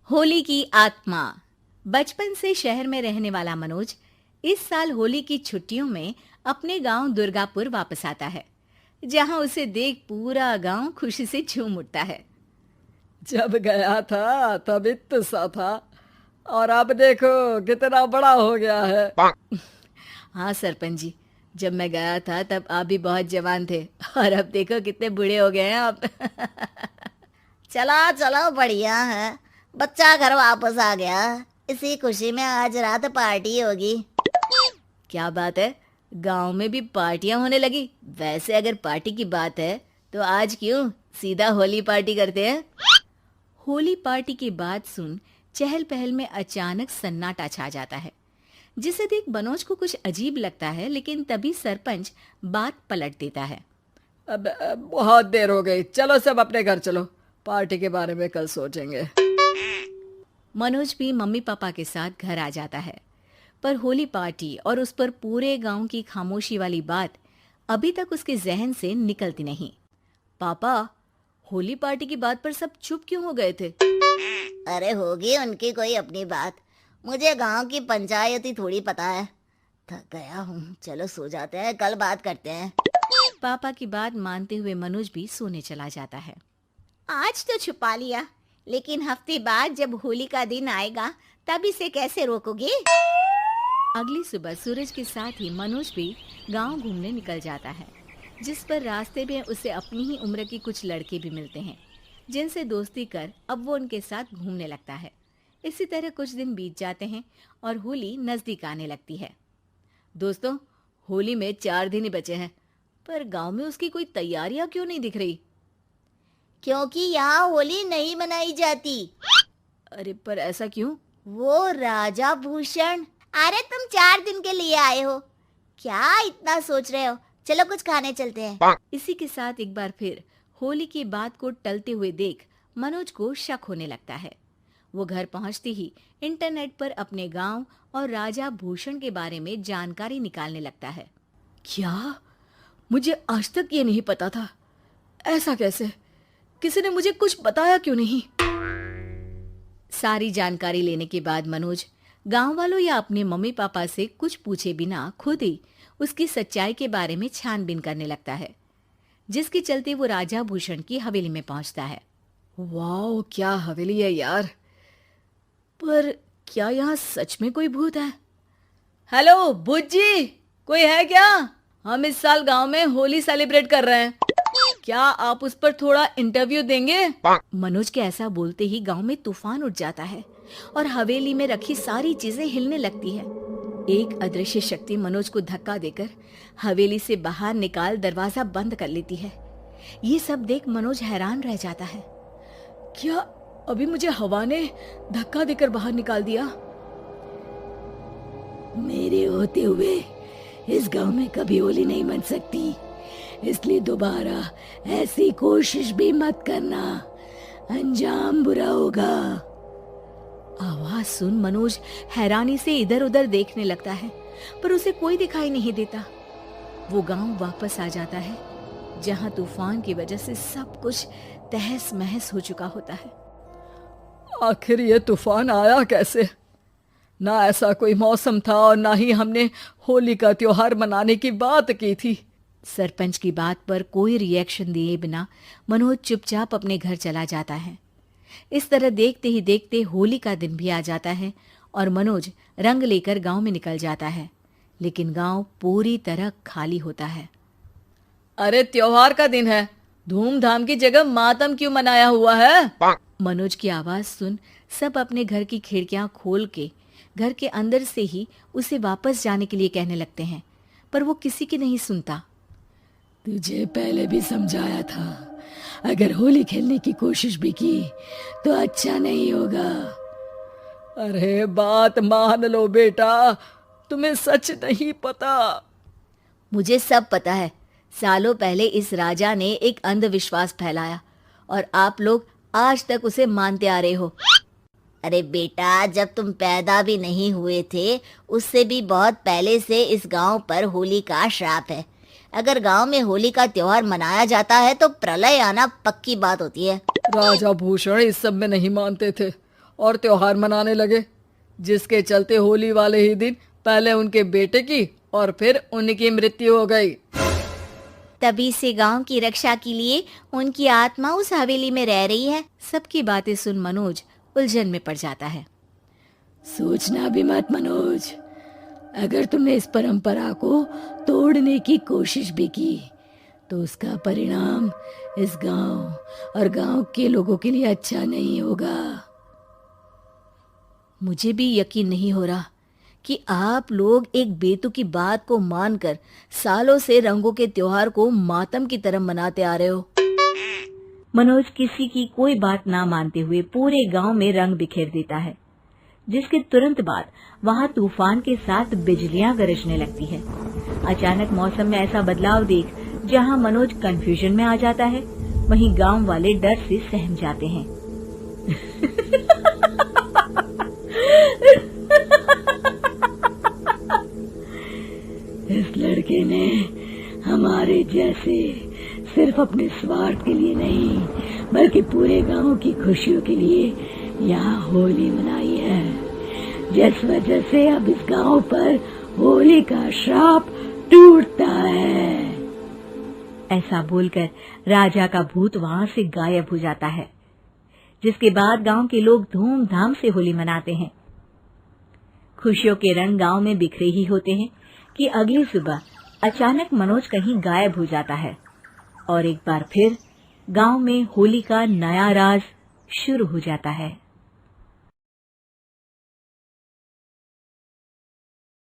होली की आत्मा। बचपन से शहर में रहने वाला मनोज इस साल होली की छुट्टियों में अपने गांव दुर्गापुर वापस आता है, जहां उसे देख पूरा गांव खुशी से झूम उठता है। जब गया था तब इतना सा था और अब देखो कितना बड़ा हो गया है। हाँ सरपंच जी, जब मैं गया था तब आप भी बहुत जवान थे और अब देखो कितने बूढ़े हो गए हैं आप। चलो चलो, बढ़िया है। बच्चा घर वापस आ गया। इसी खुशी में आज रात पार्टी होगी। क्या बात है, गांव में भी पार्टियां होने लगी। वैसे अगर पार्टी की बात है तो आज क्यों सीधा होली पार्टी करते हैं। होली पार्टी की बात सुन चहल पहल में अचानक सन्नाटा छा जाता है, जिसे देख मनोज को कुछ अजीब लगता है, लेकिन तभी सरपंच बात पलट देता है। अब बहुत देर हो गई, चलो सब अपने घर चलो, पार्टी के बारे में कल सोचेंगे। मनोज भी मम्मी पापा के साथ घर आ जाता है, पर होली पार्टी और उस पर पूरे गांव की खामोशी वाली बात अभी तक उसके जहन से निकलती नहीं। पापा, होली पार्टी की बात पर सब चुप क्यों हो गए थे? अरे होगी उनकी कोई अपनी बात। मुझे गांव की पंचायती थोड़ी पता है। थक गया हूँ, चलो सो जाते हैं, कल बात करते हैं। पापा की बात मानते हुए मनोज भी सोने चला जाता है। आज तो छुपा लिया, लेकिन हफ्ते बाद जब होली का दिन आएगा तब इसे कैसे रोकोगे? अगली सुबह सूरज के साथ ही मनोज भी गांव घूमने निकल जाता है, जिस पर रास्ते में उसे अपनी ही उम्र के कुछ लड़के भी मिलते हैं, जिनसे दोस्ती कर अब वो उनके साथ घूमने लगता है। इसी तरह कुछ दिन बीत जाते हैं और होली नजदीक आने लगती है। दोस्तों, होली में 4 दिन ही बचे हैं, पर गांव में उसकी कोई तैयारियां क्यों नहीं दिख रही? क्योंकि यहाँ होली नहीं मनाई जाती। अरे पर ऐसा क्यों? वो राजा भूषण। अरे तुम 4 दिन के लिए आए हो, क्या इतना सोच रहे हो? चलो कुछ खाने चलते हैं। इसी के साथ एक बार फिर होली की बात को टलते हुए देख मनोज को शक होने लगता है। वो घर पहुंचते ही इंटरनेट पर अपने गांव और राजा भूषण के बारे में जानकारी निकालने लगता है। क्या? मुझे आज तक ये नहीं पता था। ऐसा कैसे? किसी ने मुझे कुछ बताया क्यों नहीं? सारी जानकारी लेने के बाद मनोज गांव वालों या अपने मम्मी पापा से कुछ पूछे बिना खुद ही उसकी सच्चाई के बारे में छानबीन करने लगता है, जिसके चलते वो राजा भूषण की हवेली में पहुंचता है। वाह, क्या हवेली है यार। पर क्या यहाँ सच में कोई भूत है? हेलो भूत जी, कोई है क्या? हम इस साल गांव में होली सेलिब्रेट कर रहे हैं, क्या आप उस पर थोड़ा इंटरव्यू देंगे? मनोज के ऐसा बोलते ही गांव में तूफान उठ जाता है और हवेली में रखी सारी चीजें हिलने लगती है। एक अदृश्य शक्ति मनोज को धक्का देकर हवेली से बाहर निकाल दरवाजा बंद कर लेती है। ये सब देख मनोज हैरान रह जाता है। क्या अभी मुझे हवा ने धक्का देकर बाहर निकाल दिया? मेरे होते हुए इस गांव में कभी होली नहीं मन सकती, इसलिए दोबारा ऐसी कोशिश भी मत करना, अंजाम बुरा होगा। आवाज सुन मनोज हैरानी से इधर उधर देखने लगता है, पर उसे कोई दिखाई नहीं देता। वो गांव वापस आ जाता है, जहां तूफान की वजह से सब कुछ तहस महस हो चुका होता है। आखिर ये तूफान आया कैसे? ना ऐसा कोई मौसम था और ना ही हमने होली का त्योहार मनाने की बात की थी। सरपंच की बात पर कोई रिएक्शन दिए बिना मनोज चुपचाप अपने घर चला जाता है। इस तरह देखते ही देखते होली का दिन भी आ जाता है और मनोज रंग लेकर गांव में निकल जाता है, लेकिन गांव पूरी तरह खाली होता है। अरे त्योहार का दिन है, धूमधाम की जगह मातम क्यों मनाया हुआ है? मनोज की आवाज सुन सब अपने घर की खिड़कियां खोल के घर के अंदर से ही उसे वापस जाने के लिए कहने लगते हैं, पर वो किसी की नहीं सुनता। तुझे पहले भी समझाया था, अगर होली खेलने की कोशिश भी की तो अच्छा नहीं होगा। अरे बात मान लो बेटा, तुम्हें सच नहीं पता। मुझे सब पता है। सालों पहले इस राजा ने एक अंधविश्वास फैलाया और आप लोग आज तक उसे मानते आ रहे हो। अरे बेटा, जब तुम पैदा भी नहीं हुए थे उससे भी बहुत पहले से इस गांव पर होली का श्राप है। अगर गांव में होली का त्योहार मनाया जाता है तो प्रलय आना पक्की बात होती है। राजा भूषण इस सब में नहीं मानते थे और त्योहार मनाने लगे, जिसके चलते होली वाले ही दिन पहले उनके बेटे की और फिर उनकी मृत्यु हो गई। तभी से गांव की रक्षा के लिए उनकी आत्मा उस हवेली में रह रही है। सबकी बातें सुन मनोज उलझन में पड़ जाता है। सोचना भी मत मनोज, अगर तुमने इस परंपरा को तोड़ने की कोशिश भी की तो उसका परिणाम इस गांव और गांव के लोगों के लिए अच्छा नहीं होगा। मुझे भी यकीन नहीं हो रहा कि आप लोग एक बेतुकी बात को मानकर सालों से रंगों के त्योहार को मातम की तरह मनाते आ रहे हो। मनोज किसी की कोई बात ना मानते हुए पूरे गांव में रंग बिखेर देता है, जिसके तुरंत बाद वहां तूफान के साथ बिजलियां गरजने लगती है। अचानक मौसम में ऐसा बदलाव देख जहां मनोज कंफ्यूजन में आ जाता है, वहीं गांव वाले डर से सहम जाते हैं। इस लड़के ने हमारे जैसे सिर्फ अपने स्वार्थ के लिए नहीं बल्कि पूरे गांव की खुशियों के लिए यहाँ होली मनाई है, जिस वजह से अब इस गांव पर होली का श्राप टूटता है। ऐसा बोलकर राजा का भूत वहां से गायब हो जाता है, जिसके बाद गांव के लोग धूमधाम से होली मनाते हैं। खुशियों के रंग गांव में बिखरे ही होते हैं कि अगली सुबह अचानक मनोज कहीं गायब हो जाता है और एक बार फिर गांव में होली का नया राज शुरू हो जाता है।